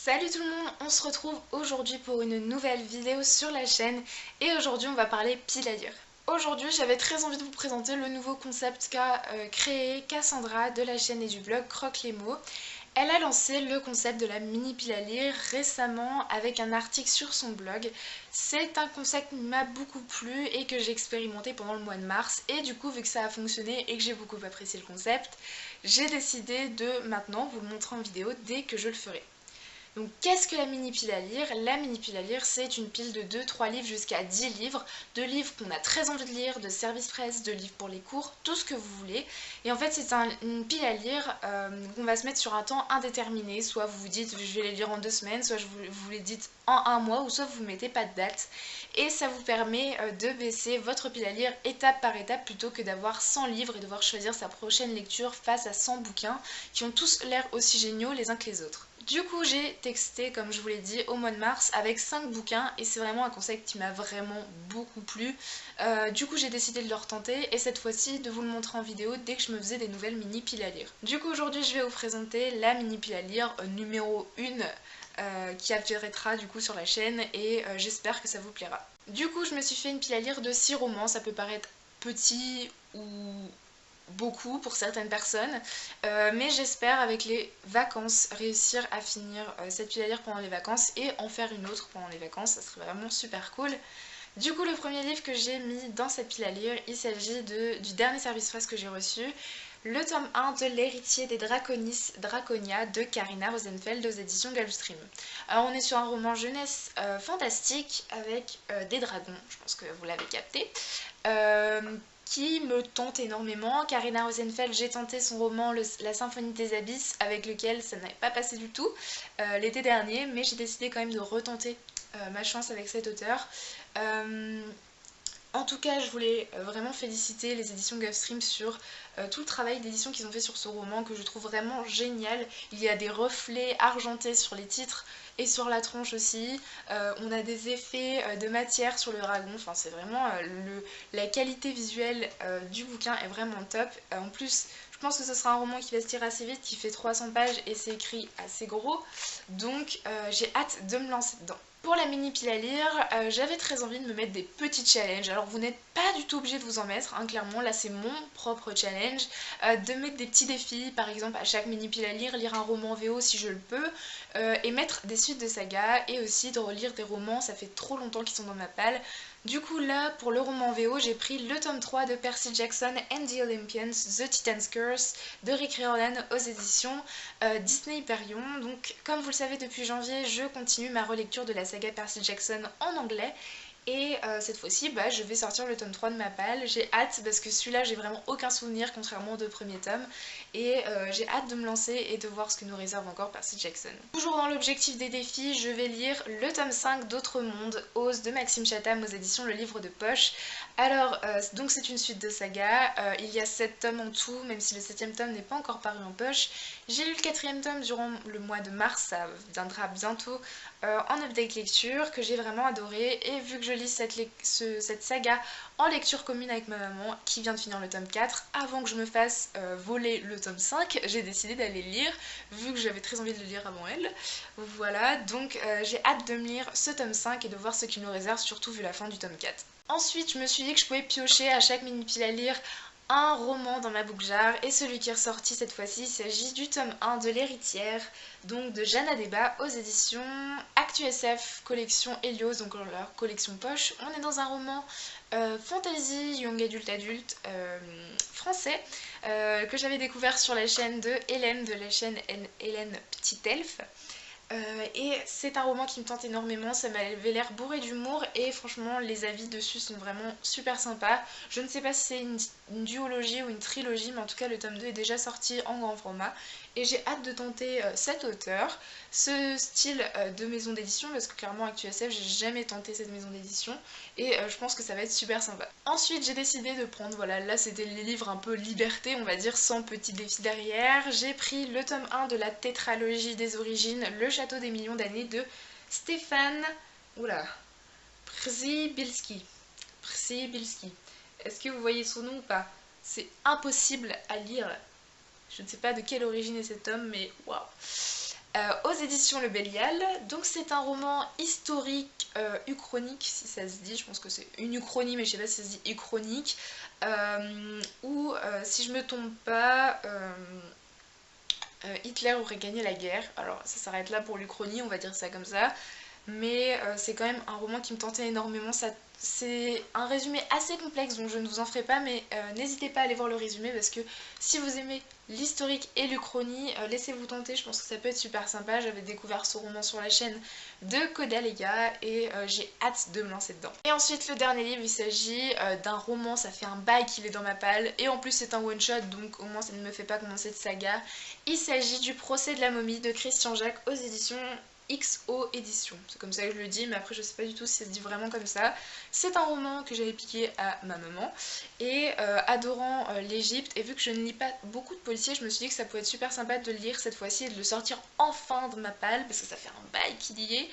Salut tout le monde, on se retrouve aujourd'hui pour une nouvelle vidéo sur la chaîne et aujourd'hui on va parler pile à lire. Aujourd'hui j'avais très envie de vous présenter le nouveau concept qu'a créé Cassandra de la chaîne et du blog Croque les mots. Elle a lancé le concept de la mini pile à lire récemment avec un article sur son blog. C'est un concept qui m'a beaucoup plu et que j'ai expérimenté pendant le mois de mars et du coup vu que ça a fonctionné et que j'ai beaucoup apprécié le concept, j'ai décidé de maintenant vous le montrer en vidéo dès que je le ferai. Donc qu'est-ce que la mini pile à lire? La mini pile à lire, c'est une pile de 2-3 livres jusqu'à 10 livres, de livres qu'on a très envie de lire, de services presse, de livres pour les cours, tout ce que vous voulez. Et en fait c'est une pile à lire qu'on va se mettre sur un temps indéterminé, soit vous vous dites je vais les lire en 2 semaines, soit vous les dites en un mois, ou soit vous ne mettez pas de date. Et ça vous permet de baisser votre pile à lire étape par étape plutôt que d'avoir 100 livres et devoir choisir sa prochaine lecture face à 100 bouquins qui ont tous l'air aussi géniaux les uns que les autres. Du coup, j'ai texté, comme je vous l'ai dit, au mois de mars avec 5 bouquins et c'est vraiment un concept qui m'a vraiment beaucoup plu. Du coup, j'ai décidé de le retenter et cette fois-ci de vous le montrer en vidéo dès que je me faisais des nouvelles mini piles à lire. Du coup, aujourd'hui, je vais vous présenter la mini pile à lire numéro 1 qui apparaîtra du coup sur la chaîne et j'espère que ça vous plaira. Du coup, je me suis fait une pile à lire de 6 romans, ça peut paraître petit ou beaucoup pour certaines personnes, mais j'espère avec les vacances réussir à finir cette pile à lire pendant les vacances et en faire une autre pendant les vacances, ça serait vraiment super cool. Du coup, le premier livre que j'ai mis dans cette pile à lire, il s'agit du dernier service presse que j'ai reçu, le tome 1 de L'héritier des Draconia de Karina Rosenfeld aux éditions Gulfstream. Alors on est sur un roman jeunesse fantastique avec des dragons, je pense que vous l'avez capté, qui me tente énormément. Karina Rosenfeld, j'ai tenté son roman La Symphonie des Abysses avec lequel ça n'avait pas passé du tout l'été dernier, mais j'ai décidé quand même de retenter ma chance avec cet auteur. En tout cas, je voulais vraiment féliciter les éditions Gulfstream sur tout le travail d'édition qu'ils ont fait sur ce roman que je trouve vraiment génial. Il y a des reflets argentés sur les titres et sur la tronche aussi. On a des effets de matière sur le dragon. Enfin, c'est vraiment la qualité visuelle du bouquin est vraiment top. En plus, je pense que ce sera un roman qui va se lire assez vite, qui fait 300 pages et c'est écrit assez gros. Donc, j'ai hâte de me lancer dedans. Pour la mini pile à lire, j'avais très envie de me mettre des petits challenges. Alors vous n'êtes pas du tout obligé de vous en mettre, hein, clairement, là c'est mon propre challenge. De mettre des petits défis, par exemple à chaque mini pile à lire un roman VO si je le peux, et mettre des suites de sagas, et aussi de relire des romans, ça fait trop longtemps qu'ils sont dans ma palle. Du coup là, pour le roman VO, j'ai pris le tome 3 de Percy Jackson and the Olympians, The Titan's Curse, de Rick Riordan aux éditions Disney Hyperion. Donc comme vous le savez depuis janvier, je continue ma relecture de la saga Percy Jackson en anglais. Et cette fois-ci, je vais sortir le tome 3 de ma palle. J'ai hâte parce que celui-là, j'ai vraiment aucun souvenir contrairement aux deux premiers tomes. Et j'ai hâte de me lancer et de voir ce que nous réserve encore Percy Jackson. Toujours dans l'objectif des défis, je vais lire le tome 5 d'Autre Monde, Ose de Maxime Chatham aux éditions Le Livre de Poche. Alors, donc c'est une suite de saga. Il y a 7 tomes en tout, même si le 7ème tome n'est pas encore paru en poche. J'ai lu le 4ème tome durant le mois de mars, ça viendra bientôt en update lecture, que j'ai vraiment adoré. Et vu que je lis cette saga en lecture commune avec ma maman, qui vient de finir le tome 4, avant que je me fasse voler le tome 5, j'ai décidé d'aller lire, vu que j'avais très envie de le lire avant elle. Voilà, donc j'ai hâte de me lire ce tome 5 et de voir ce qu'il nous réserve, surtout vu la fin du tome 4. Ensuite, je me suis dit que je pouvais piocher à chaque mini pile à lire un roman dans ma boucle jar, et celui qui est ressorti cette fois-ci, il s'agit du tome 1 de L'héritière, donc de Jeanne Adeba aux éditions ActuSF collection Helios, donc leur collection poche. On est dans un roman fantasy, young adulte français que j'avais découvert sur la chaîne de Hélène, de la chaîne Hélène Petit Elfe. Et c'est un roman qui me tente énormément, ça m'avait l'air bourré d'humour et franchement les avis dessus sont vraiment super sympas. Je ne sais pas si c'est une duologie ou une trilogie, mais en tout cas le tome 2 est déjà sorti en grand format et j'ai hâte de tenter cet auteur, ce style de maison d'édition, parce que clairement ActuSF j'ai jamais tenté cette maison d'édition et je pense que ça va être super sympa. Ensuite j'ai décidé de prendre, voilà, là c'était les livres un peu liberté on va dire, sans petits défis derrière. J'ai pris le tome 1 de la tétralogie des origines, Le Château des millions d'années de Stéphane Przybilski. Est-ce que vous voyez son nom ou pas? C'est impossible à lire. Je ne sais pas de quelle origine est cet homme, mais waouh. aux éditions Le Bélial. Donc c'est un roman historique, uchronique si ça se dit, je pense que c'est une uchronie mais je sais pas si ça se dit uchronique, où si je me trompe pas, Hitler aurait gagné la guerre. Alors ça s'arrête là pour l'Uchronie, on va dire ça comme ça. Mais c'est quand même un roman qui me tentait énormément. C'est un résumé assez complexe donc je ne vous en ferai pas, mais n'hésitez pas à aller voir le résumé parce que si vous aimez l'historique et l'Uchronie, laissez-vous tenter, je pense que ça peut être super sympa. J'avais découvert ce roman sur la chaîne de Kodalega et j'ai hâte de me lancer dedans. Et ensuite le dernier livre, il s'agit d'un roman, ça fait un bail qu'il est dans ma palle et en plus c'est un one shot donc au moins ça ne me fait pas commencer de saga. Il s'agit du Procès de la momie de Christian Jacques aux éditions XO édition. C'est comme ça que je le dis, mais après je sais pas du tout si ça se dit vraiment comme ça. C'est un roman que j'avais piqué à ma maman et adorant l'Égypte, et vu que je ne lis pas beaucoup de policiers, je me suis dit que ça pouvait être super sympa de le lire cette fois-ci et de le sortir enfin de ma palle parce que ça fait un bail qu'il y est.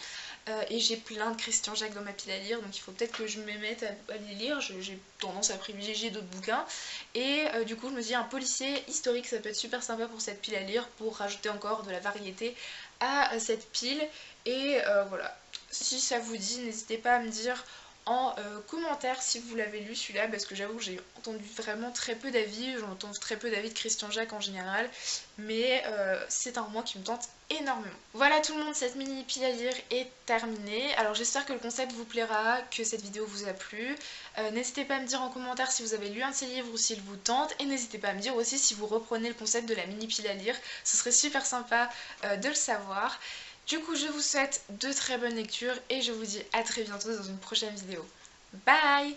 Et j'ai plein de Christian Jacques dans ma pile à lire, donc il faut peut-être que je me mette à les lire. J'ai tendance à privilégier d'autres bouquins et du coup je me dis un policier historique ça peut être super sympa pour cette pile à lire, pour rajouter encore de la variété à cette pile. Et voilà, si ça vous dit, n'hésitez pas à me dire en commentaire si vous l'avez lu celui-là, parce que j'avoue que j'ai entendu vraiment très peu d'avis, j'entends très peu d'avis de Christian Jacques en général, mais c'est un roman qui me tente énormément. Voilà tout le monde, cette mini pile à lire est terminée. Alors j'espère que le concept vous plaira, que cette vidéo vous a plu. N'hésitez pas à me dire en commentaire si vous avez lu un de ces livres ou s'il vous tente, et n'hésitez pas à me dire aussi si vous reprenez le concept de la mini pile à lire, ce serait super sympa de le savoir. Du coup, je vous souhaite de très bonnes lectures et je vous dis à très bientôt dans une prochaine vidéo. Bye!